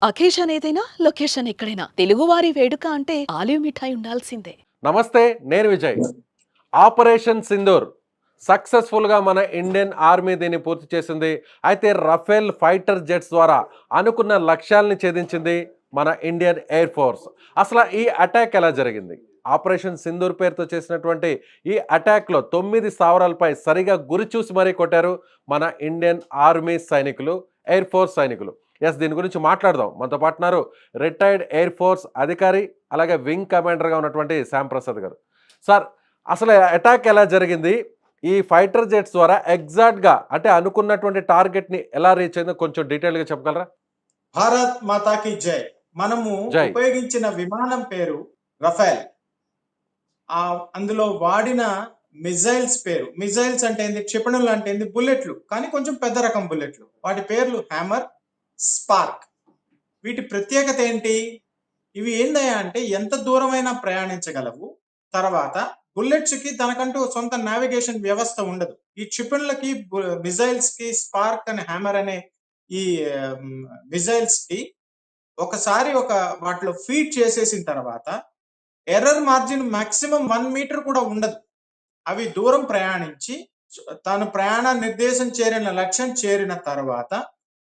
Occasion ఏదైనా location ఎక్కడైనా తెలుగువారి వేడుక అంటే ఆలివ్ మిఠాయి ఉండాల్సిందే. నమస్తే, నేను విజయ్. ఆపరేషన్ సింధూర్ సక్సెస్ఫుల్గా మన ఇండియన్ ఆర్మీ దీన్ని పూర్తి చేసింది. అయితే రఫేల్ ఫైటర్ జెట్స్ ద్వారా అనుకున్న లక్ష్యాల్ని ఛేదించింది మన ఇండియన్ ఎయిర్ ఫోర్స్. అసలు ఈ అటాక్ ఎలా జరిగింది? ఆపరేషన్ సింధూర్ పేరుతో చేసినటువంటి ఈ అటాక్లో 9 స్థావరాలపై సరిగా గురి చూసి మరీ కొట్టారు మన ఇండియన్ ఆర్మీ సైనికులు, ఎయిర్ ఫోర్స్ సైనికులు. దీని గురించి మాట్లాడదాం. మనతో పాటున్నారు రిటైర్డ్ ఎయిర్ ఫోర్స్ అధికారి, అలాగే వింగ్ కమాండర్గా ఉన్నటువంటి శ్యామ్ ప్రసాద్ గారు. సార్, అసలు అటాక్ ఎలా జరిగింది? ఈ ఫైటర్ జెట్స్ ద్వారా ఎగ్జాక్ట్గా అంటే అనుకున్నటువంటి టార్గెట్ని ఎలా రీచ్ అయిందో కొంచెం డీటెయిల్గా చెప్పగలరా? భారత్ మాతాకి జై. మనము జై. ఉపయోగించిన విమానం పేరు రఫేల్. అందులో వాడిన మిజైల్స్ పేరు, మిజైల్స్ అంటే ఏంది, క్షిపణులు అంటే ఏంది, బుల్లెట్లు, కానీ కొంచెం పెద్ద రకం బుల్లెట్లు. వాటి పేర్లు హ్యామర్, స్పార్క్. వీటి ప్రత్యేకత ఏంటి? ఇవి ఏందయ్యా అంటే ఎంత దూరమైనా ప్రయాణించగలవు. తర్వాత బుల్లెట్స్ కి తనకంటూ సొంత నావిగేషన్ వ్యవస్థ ఉండదు. ఈ క్షిపణులకి, మిజైల్స్ కి, స్పార్క్ అనే హ్యామర్ అనే ఈ మిజైల్స్ కి ఒకసారి వాటిలో ఫీడ్ చేసేసిన తర్వాత ఎర్రర్ మార్జిన్ మాక్సిమం 1 మీటర్ కూడా ఉండదు. అవి దూరం ప్రయాణించి తన ప్రయాణ నిర్దేశం లక్ష్యం చేరిన తర్వాత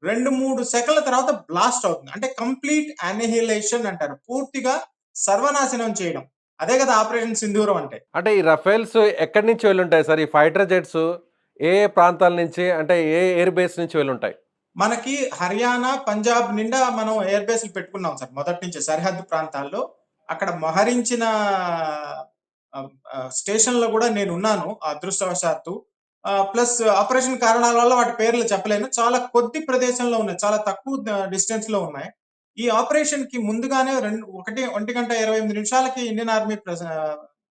2-3 సెకన్ల తర్వాత బ్లాస్ట్ అవుతుంది. అంటే కంప్లీట్ అనిహిలేషన్ అంటారు. పూర్తిగా సర్వనాశనం చేయడం. అదే కదా ఆపరేషన్ సింధూరం అంటే. అంటే ఈ రఫేల్స్ ఎక్కడి నుంచి వెళ్ళుంటాయి సార్? ఈ ఫైటర్ జెట్స్ ఏ ప్రాంతాల నుంచి, అంటే ఏ ఎయిర్ బేస్ నుంచి వెళ్ళుంటాయి? మనకి హర్యానా, పంజాబ్ నిండా మనం ఎయిర్ బేస్లు పెట్టుకున్నాం సార్ మొదటి నుంచి. సరిహద్దు ప్రాంతాల్లో అక్కడ మోహరించిన స్టేషన్‌లో కూడా నేనున్నాను అదృష్టవశాత్తు. ప్లస్ ఆపరేషన్ కారణాల వల్ల వాటి పేర్లు చెప్పలేను. చాలా కొద్ది ప్రదేశంలో ఉన్నాయి. చాలా తక్కువ డిస్టెన్స్‌లో ఉన్నాయి. ఈ ఆపరేషన్‌కి ముందుగానే 1 గంట 28 నిమిషాలకి ఇండియన్ ఆర్మీ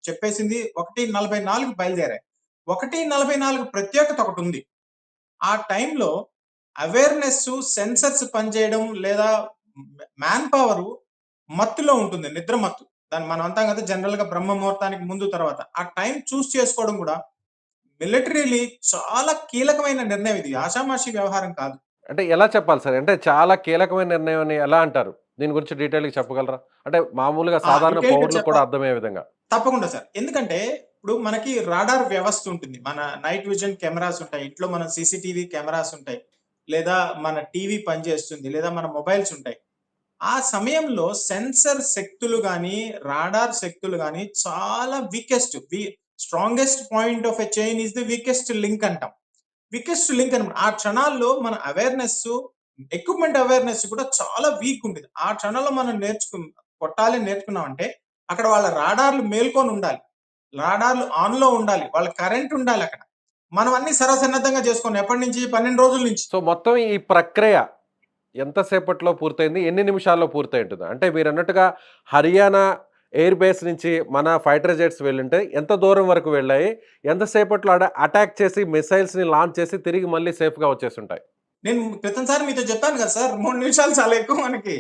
చెప్పేసింది. 1:44కి బయలుదేరాయి. 1:44 ప్రత్యేకత ఒకటుంది. ఆ టైంలో అవేర్‌నెస్, సెన్సర్స్ పనిచేయడం లేదా మ్యాన్ పవర్ మత్తులో ఉంటుంది. నిద్ర మత్తు. దాన్ని మనం అంటాం కదా జనరల్‌గా బ్రహ్మ ముహూర్తానికి ముందు తర్వాత. ఆ టైం చేసుకోవడం కూడా మిలిటరీలీ చాలా కీలకమైన నిర్ణయం ఇది. ఆషామాషీ వ్యవహారం కాదు. అంటే ఎలా చెప్పాలి సార్? అంటే చాలా కీలకమైన నిర్ణయం అని ఎలా అంటారు? దీని గురించి డీటెయిల్‌గా చెప్పగలరా? అంటే మామూలుగా సాధారణ డీటెయిల్‌గా పౌరులకు కూడా అర్థమయ్యే విధంగా. తప్పకుండా సార్. ఎందుకంటే ఇప్పుడు మనకి రాడార్ వ్యవస్థ ఉంటుంది. మన నైట్ విజన్ కెమెరాస్ ఉంటాయి. ఇంట్లో మన సీసీటీవీ కెమెరాస్ ఉంటాయి. లేదా మన టీవీ పనిచేస్తుంది. లేదా మన మొబైల్స్ ఉంటాయి. ఆ సమయంలో సెన్సర్ శక్తులు గాని, రాడార్ శక్తులు గాని చాలా strongest point of a chain is the weakest link అంటాం. వీకెస్ట్ లింక్ అనమాట. ఆ క్షణాల్లో మన ఎక్విప్‌మెంట్ అవేర్‌నెస్ కూడా చాలా వీక్ ఉంటది. ఆ క్షణంలో మనం కొట్టాలి నేర్చుకున్నామంటే అక్కడ వాళ్ళ రాడార్‌లు మేల్కొని ఉండాలి. రాడార్‌లు ఆన్‌లో ఉండాలి. వాళ్ళ కరెంట్ ఉండాలక్కడ. మనం అన్ని సర్వసన్నద్ధంగా చేసుకున్నాం. ఎప్పటినుంచి? 12 రోజుల నుంచి. సో మొత్తం ఈ ప్రక్రియ ఎంత సేపట్లో పూర్తయింది? ఎన్ని నిమిషాల్లో పూర్తయి ఉంటుంది? అంటే మీరన్నట్టుగా హర్యానా ఎయిర్ బేస్ నుంచి మన ఫైటర్ జెట్స్ వెళ్ళుంటే ఎంత దూరం వరకు వెళ్ళాయి? ఎంత సేపట్లో అటాక్ చేసి మిసైల్స్‌ని లాంచ్ చేసి తిరిగి మళ్ళీ సేఫ్‌గా వచ్చేసుంటాయి? నేను క్రితంసారి మీతో చెప్పాను కదా సార్! 3 నిమిషాలు చాలా ఎక్కువ మనకి.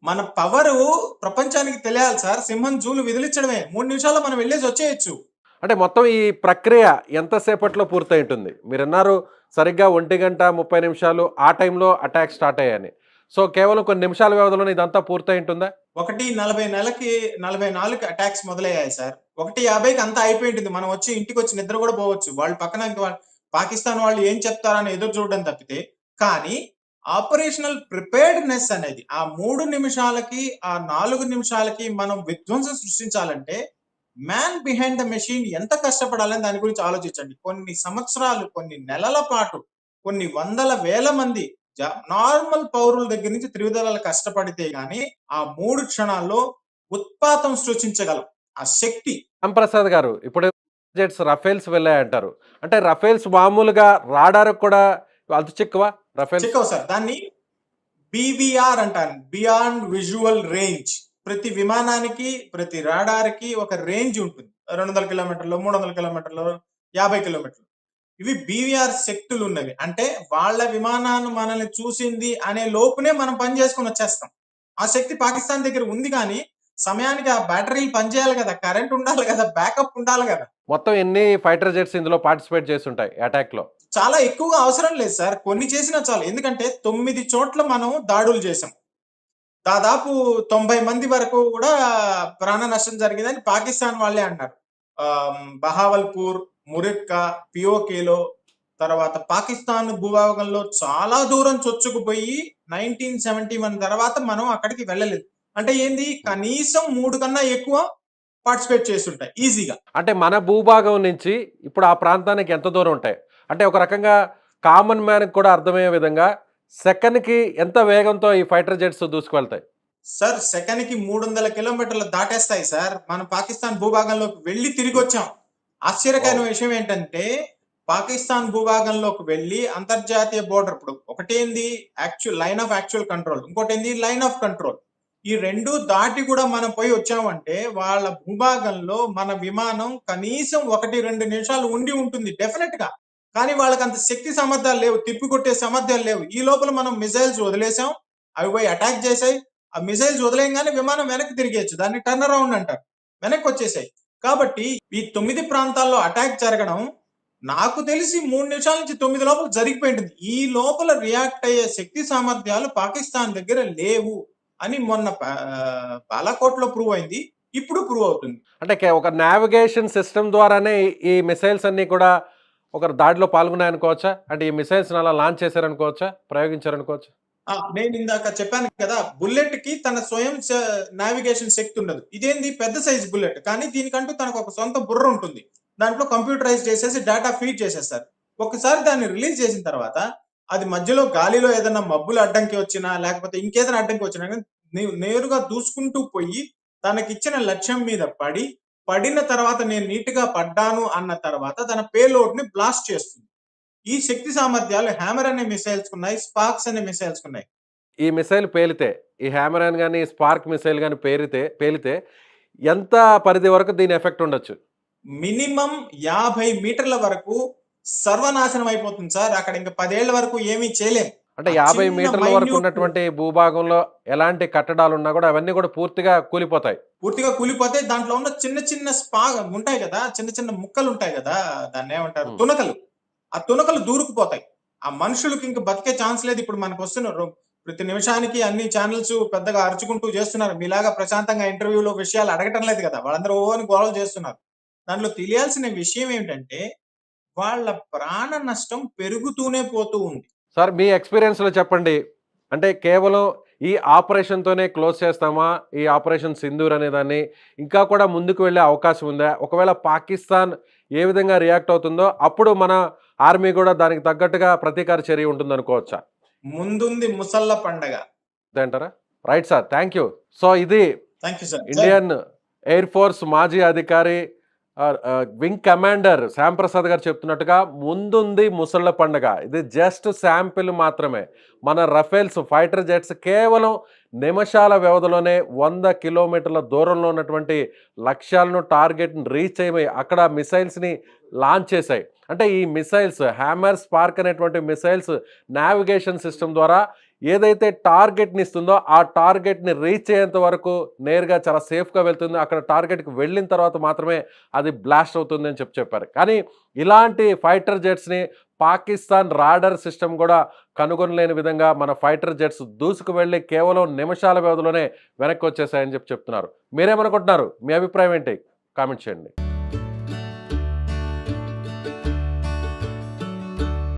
మన పవరు ప్రపంచానికి తెలియాలి సార్. సింహం జూలు విదిలించడమే. 3 నిమిషాల్లో మనం వెళ్ళేసి వచ్చేయొచ్చు. అంటే మొత్తం ఈ ప్రక్రియ ఎంత సేపట్లో పూర్తయి ఉంటుంది? మీరన్నారు సరిగ్గా 1:30 ఆ టైంలో అటాక్ స్టార్ట్ అయ్యాయని. సో కేవలం కొన్ని నిమిషాల వ్యవధిలోనే ఇదంతా పూర్తయి ఉంటుందా? 1:44కి అటాక్స్ మొదలయ్యాయి సార్. 1:50కి అంతా అయిపోయి ఉంటుంది. మనం వచ్చి ఇంటికొచ్చి నిద్ర కూడా పోవచ్చు. వాళ్ళు పక్కన పాకిస్తాన్ వాళ్ళు ఏం చెప్తారని ఎదురు చూడడం తప్పితే. కానీ ఆపరేషనల్ ప్రిపేర్డ్‌నెస్ అనేది ఆ 3 నిమిషాలకి, ఆ 4 నిమిషాలకి మనం విధ్వంసం సృష్టించాలంటే మ్యాన్ బిహైండ్ ద మెషిన్ ఎంత కష్టపడాలని దాని గురించి ఆలోచించండి. కొన్ని సంవత్సరాలు, కొన్ని నెలల పాటు, కొన్ని వందల వేల మంది నార్మల్ పౌరుల దగ్గర నుంచి త్రివిధాల కష్టపడితే గాని ఆ 3 క్షణాల్లో ఉత్పాతం సృష్టించగలం. ఆ శక్తి. రాంప్రసాద్ గారు, ఇప్పుడు జెట్స్ రఫేల్స్ వెళ్ళాయంటారు. అంటే రఫేల్స్ మామూలుగా రాడార్‌కి కూడా అంతు చిక్కవా రఫేల్స్? చిక్కవు సార్. దాన్ని బీవీఆర్ అంటాను. Beyond visual range. ప్రతి విమానానికి, ప్రతి రాడార్‌కి ఒక రేంజ్ ఉంటుంది. 200 కిలోమీటర్లు, 300 కిలోమీటర్లు, 50 కిలోమీటర్లు. ఇవి బీవీఆర్ శక్తులు ఉన్నవి. అంటే వాళ్ళ విమానాన్ని మనల్ని చూసింది అనే లోపునే మనం పని చేసుకొని వచ్చేస్తాం. ఆ శక్తి పాకిస్తాన్ దగ్గర ఉంది గానీ, సమయానికి ఆ బ్యాటరీలు పనిచేయాలి గదా! కరెంట్ ఉండాలి గదా! బ్యాకప్ ఉండాలి గదా! మొత్తం ఎన్ని ఫైటర్ జెట్స్ ఇందులో పార్టిసిపేట్ చేసుంటాయి అటాక్‌లో? చాలా ఎక్కువగా అవసరం లేదు సార్. కొన్ని చేసినా చాలు. ఎందుకంటే 9 చోట్ల మనం దాడులు చేసాం. దాదాపు 90 మంది వరకు కూడా ప్రాణ నష్టం జరిగిందని పాకిస్తాన్ వాళ్ళే అంటారు. బహావల్పూర్, మురిక్కా, పిఓకేలో, తర్వాత పాకిస్తాన్ భూభాగంలో చాలా దూరం చొచ్చుకుపోయి 1971 తర్వాత మనం అక్కడికి వెళ్ళలేదు. అంటే ఏంది, కనీసం 3 కన్నా ఎక్కువ పార్టిసిపేట్ చేస్తుంటాయి ఈజీగా. అంటే మన భూభాగం నుంచి ఇప్పుడు ఆ ప్రాంతానికి ఎంత దూరం ఉంటాయి? అంటే ఒక రకంగా కామన్ మ్యాన్‌కి కూడా అర్థమయ్యే విధంగా సెకన్‌కి ఎంత వేగంతో ఈ ఫైటర్ జెట్స్ దూసుకువెళ్తాయి? సార్ సెకన్‌కి 300 కిలోమీటర్లు దాటేస్తాయి సార్. మనం పాకిస్తాన్ భూభాగంలోకి వెళ్లి తిరిగొచ్చాం. ఆశ్చర్యకరమైన విషయం ఏంటంటే, పాకిస్తాన్ భూభాగంలోకి వెళ్లి అంతర్జాతీయ బోర్డర్, ఇప్పుడు ఒకటేంది లైన్ ఆఫ్ యాక్చువల్ కంట్రోల్, ఇంకోటేంది లైన్ ఆఫ్ కంట్రోల్. ఈ 2 దాటి కూడా మనం పోయి వచ్చామంటే వాళ్ళ భూభాగంలో మన విమానం కనీసం 1, 2 నిమిషాలు ఉండి ఉంటుంది డెఫినెట్‌గా. కానీ వాళ్ళకంత శక్తి సామర్థ్యాలు లేవు. తిప్పికొట్టే సామర్థ్యాలు లేవు. ఈ లోపల మనం మిసైల్స్ వదిలేసాం. అవి పోయి అటాక్ చేసాయి. ఆ మిసైల్స్ వదిలేయంగానే విమానం వెనక్కి తిరిగేయచ్చు. దాన్ని టర్న్ అరౌండ్ అంటారు. వెనక్కి వచ్చేసాయి. కాబట్టి ఈ 9 ప్రాంతాల్లో అటాక్ జరగడం నాకు తెలిసి 3 నిమిషాల నుంచి 9 లోపల జరిగిపోయి ఉంటుంది. ఈ లోపల రియాక్ట్ అయ్యే శక్తి సామర్థ్యాలు పాకిస్తాన్ దగ్గర లేవు అని మొన్న బాలాకోట్‌లో ప్రూవ్ అయింది. ఇప్పుడు ప్రూవ్ అవుతుంది. అంటే ఒక నావిగేషన్ సిస్టమ్ ద్వారానే ఈ మిసైల్స్ అన్నీ కూడా ఒక దాడిలో పాల్గొన్నాయనుకోవచ్చా? అంటే ఈ మిసైల్స్‌ని అలా లాంచ్ చేశారనుకోవచ్చా? ప్రయోగించారనుకోవచ్చా? నేను ఇందాక చెప్పాను కదా! బుల్లెట్‌కి తన స్వయం నావిగేషన్ శక్తి ఉండదు. ఇదేంది పెద్ద సైజ్ బుల్లెట్. కానీ దీనికంటూ తనకు ఒక సొంత బుర్ర ఉంటుంది. దాంట్లో కంప్యూటరైజ్ చేసేసి డేటా ఫీడ్ చేసేస్తారు. ఒక్కసారి దాన్ని రిలీజ్ చేసిన తర్వాత అది మధ్యలో గాలిలో ఏదైనా మబ్బులు అడ్డంకి వచ్చినా, లేకపోతే ఇంకేదైనా అడ్డంకి వచ్చినా గాని నేరుగా దూసుకుంటూ పోయి తనకిచ్చిన లక్ష్యం మీద పడిన తర్వాత నేను నీట్‌గా పడ్డాను అన్న తర్వాత తన పేలోడ్‌ని బ్లాస్ట్ చేస్తుంది. ఈ శక్తి సామర్థ్యాలు హ్యామర్ అనే మిసైల్స్ ఉన్నాయి. స్పార్క్స్ అనే మిసైల్స్ ఉన్నాయి. ఈ మిసైల్ పేలితే, ఈ హ్యామరాన్ గాని, స్పార్క్ మిసైల్ గాని పేలితే ఎంత పరిధి వరకు దీని ఎఫెక్ట్ ఉండొచ్చు? మినిమమ్ 50 మీటర్ల వరకు సర్వనాశనం అయిపోతుంది సార్. అక్కడ ఇంక 10 ఏళ్ల వరకు ఏమీ చేయలేం. అంటే ఆ 50 చిన్న మీటర్ల వరకు మైన్యూట్ ఉన్నటువంటి భూభాగంలో ఎలాంటి కట్టడాలున్నా కూడా అవన్నీ కూడా పూర్తిగా కూలిపోతాయి. పూర్తిగా కూలిపోతే దాంట్లో ఉన్న చిన్న చిన్న ఉంటాయి కదా! చిన్న చిన్న ముక్కలుంటాయి గదా! దాన్నేమంటారు? హ్మ్. తునకలు. ఆ తునకలు దూరుకుపోతాయి. ఆ మనుషులకి ఇంక బతికే ఛాన్స్ లేదు. ఇప్పుడు మనకొస్తున్న ప్రతి నిమిషానికి అన్ని ఛానెల్స్ పెద్దగా అరుచుకుంటూ చేస్తున్నారు. మీలాగా ప్రశాంతంగా ఇంటర్వ్యూలో విషయాలు అడగటం లేదు కదా! వాళ్ళందరూ ఓ అని గోల చేస్తున్నారు. దాంట్లో తెలియాల్సిన విషయం ఏమిటంటే, వాళ్ళ ప్రాణ నష్టం పెరుగుతూనే పోతూ ఉంది. సార్ మీ ఎక్స్‌పీరియన్స్‌లో చెప్పండి. అంటే కేవలం ఈ ఆపరేషన్‌తోనే క్లోజ్ చేస్తామా? ఈ ఆపరేషన్ సింధూర్ అనే దాన్ని ఇంకా కూడా ముందుకు వెళ్ళే అవకాశం ఉందా? ఒకవేళ పాకిస్తాన్ ఏ విధంగా రియాక్ట్ అవుతుందో అప్పుడు మన ఆర్మీ కూడా దానికి తగ్గట్టుగా ప్రతీకార చర్య ఉంటుందనుకోవచ్చా? ముందుంది ముసళ్ళ పండగ. అంతే అంటారా? Right sir. Thank you. So ఇది thank you sir. Indian Air Force మాజీ అధికారి వింగ్ కమాండర్ శ్యాంప్రసాద్ గారు చెప్తున్నట్టుగా ముందుంది ముసళ్ళ పండగ. ఇది జస్ట్ శాంపిల్ మాత్రమే. మన రఫేల్స్ ఫైటర్ జెట్స్ కేవలం నిమిషాల వ్యవధిలోనే 100 కిలోమీటర్ల దూరంలో ఉన్నటువంటి లక్ష్యాలను టార్గెట్‌ని రీచ్ అయ్యి అక్కడ మిసైల్స్‌ని లాంచ్ చేశాయి. అంటే ఈ మిసైల్స్ హ్యామర్, స్పార్క్ అనేటువంటి మిసైల్స్ నావిగేషన్ సిస్టమ్ ద్వారా ఏదైతే టార్గెట్‌ని ఇస్తుందో ఆ టార్గెట్‌ని రీచ్ అయ్యేంత వరకు నేరుగా చాలా సేఫ్‌గా వెళ్తుంది. అక్కడ టార్గెట్‌కి వెళ్ళిన తర్వాత మాత్రమే అది బ్లాస్ట్ అవుతుంది అని చెప్పారు. కానీ ఇలాంటి ఫైటర్ జెట్స్‌ని పాకిస్తాన్ రాడార్ సిస్టమ్ కూడా కనుగొనలేని విధంగా మన ఫైటర్ జెట్స్ దూసుకు వెళ్ళి కేవలం నిమిషాల వ్యవధిలోనే వెనక్కి వచ్చేసాయని చెప్తున్నారు. మీరేమనుకుంటున్నారు? మీ అభిప్రాయం ఏంటి? కామెంట్ చేయండి.